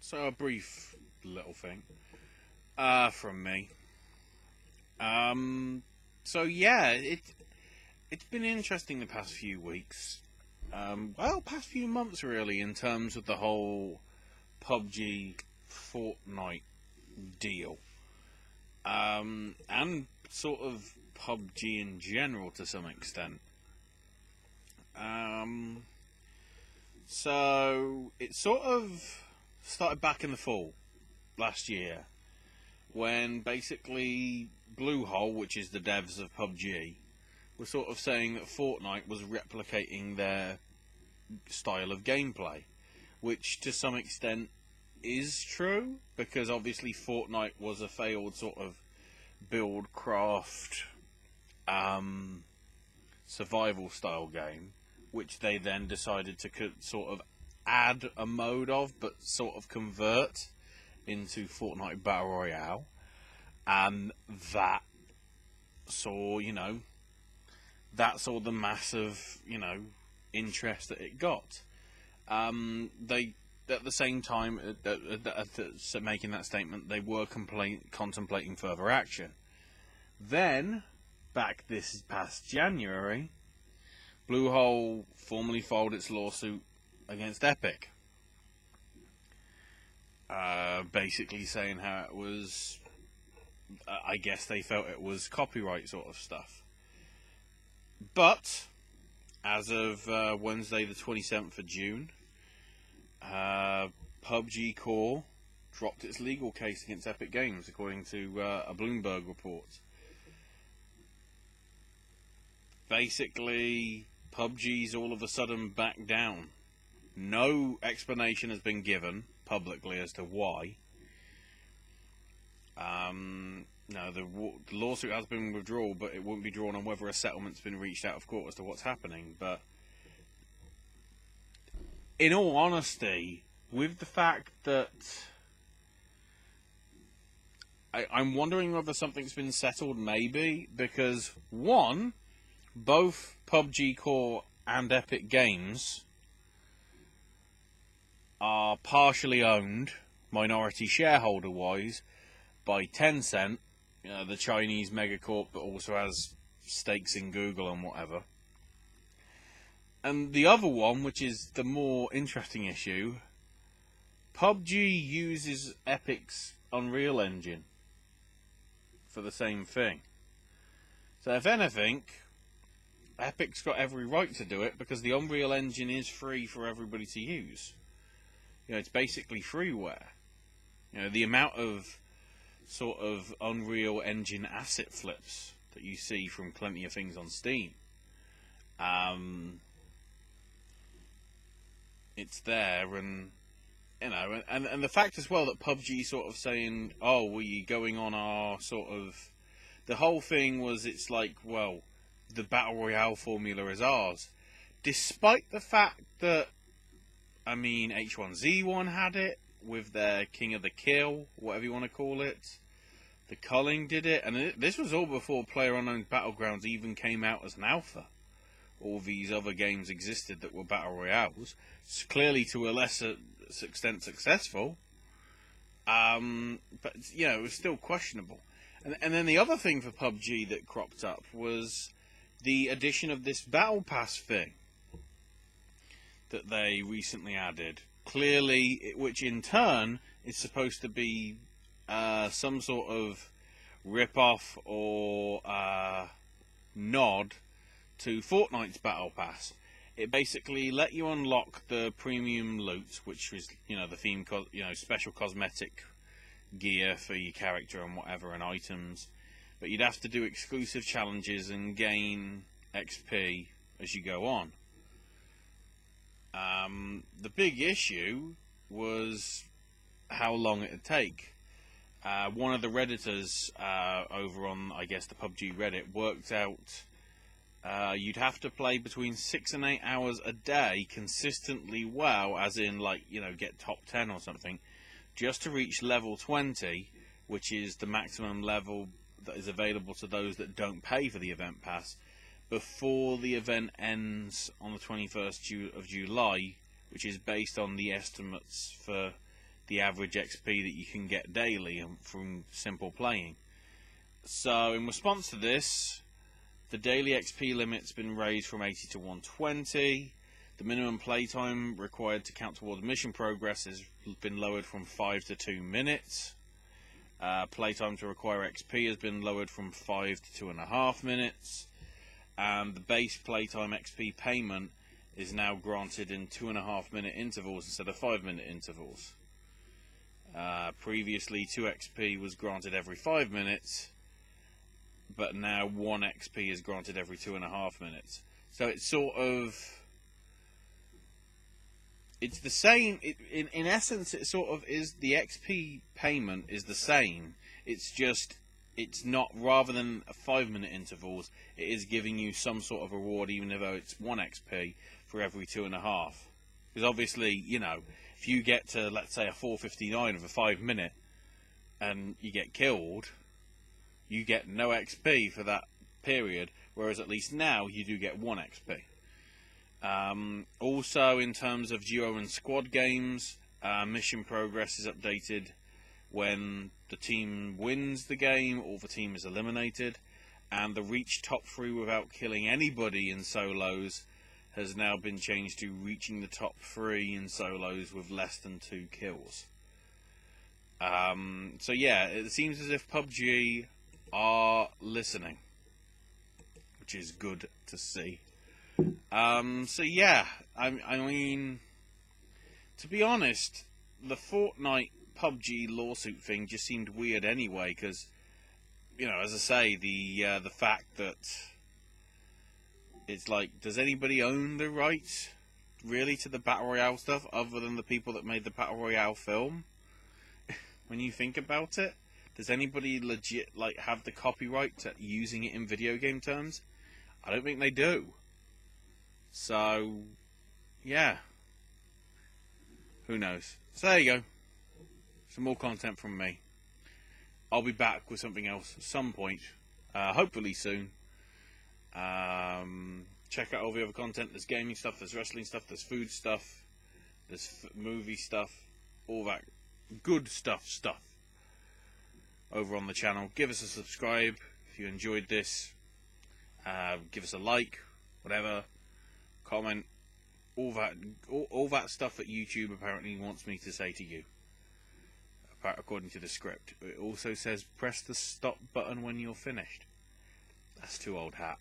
So a brief little thing from me. So yeah, it's been interesting the past few weeks. Past few months really, in terms of the whole PUBG Fortnite deal, and sort of PUBG in general to some extent. So it sort of started back in the fall last year when basically Bluehole, which is the devs of PUBG, were sort of saying that Fortnite was replicating their style of gameplay, which to some extent is true, because obviously Fortnite was a failed sort of build craft survival style game, which they then decided to sort of add a mode of, but sort of convert into Fortnite Battle Royale, and that saw the massive interest that it got. They at the same time making that statement, they were contemplating further action. Then, back this past January, Bluehole formally filed its lawsuit against Epic, basically saying how it was, I guess they felt it was copyright sort of stuff. But as of Wednesday the 27th of June, PUBG Core dropped its legal case against Epic Games, according to a Bloomberg report. Basically, PUBG's all of a sudden backed down. No explanation has been given publicly as to why. No, the lawsuit has been withdrawn, but it won't be drawn on whether a settlement's been reached out of court as to what's happening. But in all honesty, with the fact that I'm wondering whether something's been settled, maybe, because one, both PUBG Core and Epic Games are partially owned, minority shareholder-wise, by Tencent, the Chinese megacorp that also has stakes in Google and whatever. And the other one, which is the more interesting issue, PUBG uses Epic's Unreal Engine for the same thing. So if anything, Epic's got every right to do it, because the Unreal Engine is free for everybody to use. It's basically freeware. The amount of sort of Unreal Engine asset flips that you see from plenty of things on Steam. It's there, and and the fact as well that PUBG sort of saying, "Oh, were you going on our sort of?" The whole thing was, it's like, well, the Battle Royale formula is ours, despite the fact that, H1Z1 had it with their King of the Kill, whatever you want to call it. The Culling did it, and this was all before PlayerUnknown's Battlegrounds even came out as an alpha. All these other games existed that were Battle Royales, clearly to a lesser extent successful, but it was still questionable. And then the other thing for PUBG that cropped up was the addition of this Battle Pass thing that they recently added, clearly, which in turn is supposed to be some sort of rip-off or nod to Fortnite's Battle Pass. It basically let you unlock the premium loot, which was, the theme, special cosmetic gear for your character and whatever, and items. But you'd have to do exclusive challenges and gain XP as you go on. The big issue was how long it would take. One of the Redditors over on, I guess, the PUBG Reddit worked out you'd have to play between 6 and 8 hours a day consistently well, as in, get top 10 or something, just to reach level 20, which is the maximum level that is available to those that don't pay for the event pass, before the event ends on the 21st of July, which is based on the estimates for the average XP that you can get daily from simple playing. So in response to this, the daily XP limit's been raised from 80 to 120. The minimum playtime required to count towards mission progress has been lowered from 5 to 2 minutes. Playtime to require XP has been lowered from 5 to 2.5 minutes. And the base playtime XP payment is now granted in 2.5-minute intervals instead of 5-minute intervals. Previously, 2 XP was granted every 5 minutes, but now 1 XP is granted every 2.5 minutes. So it's sort of... It's the same, in essence it sort of is, the XP payment is the same, it's just, it's not, rather than 5-minute intervals, it is giving you some sort of reward even though it's 1 XP for every 2.5. Because obviously, you know, if you get to, let's say, a 4:59 of a 5-minute, and you get killed, you get no XP for that period, whereas at least now you do get 1 XP. Also, in terms of duo and squad games, mission progress is updated when the team wins the game or the team is eliminated, and the reach top 3 without killing anybody in solos has now been changed to reaching the top 3 in solos with less than 2 kills. So yeah, it seems as if PUBG are listening, which is good to see. So yeah, I mean, to be honest, the Fortnite PUBG lawsuit thing just seemed weird anyway, because, you know, as I say, the fact that it's like, does anybody own the rights, really, to the Battle Royale stuff, other than the people that made the Battle Royale film? When you think about it, does anybody legit, like, have the copyright to using it in video game terms? I don't think they do. So, yeah. Who knows? So there you go. Some more content from me. I'll be back with something else at some point. Hopefully soon. Check out all the other content. There's gaming stuff, there's wrestling stuff, there's food stuff, there's movie stuff, all that good stuff over on the channel. Give us a subscribe if you enjoyed this. Give us a like, whatever. Comment, all that stuff that YouTube apparently wants me to say to you, according to the script. It also says press the stop button when you're finished. That's too old hat.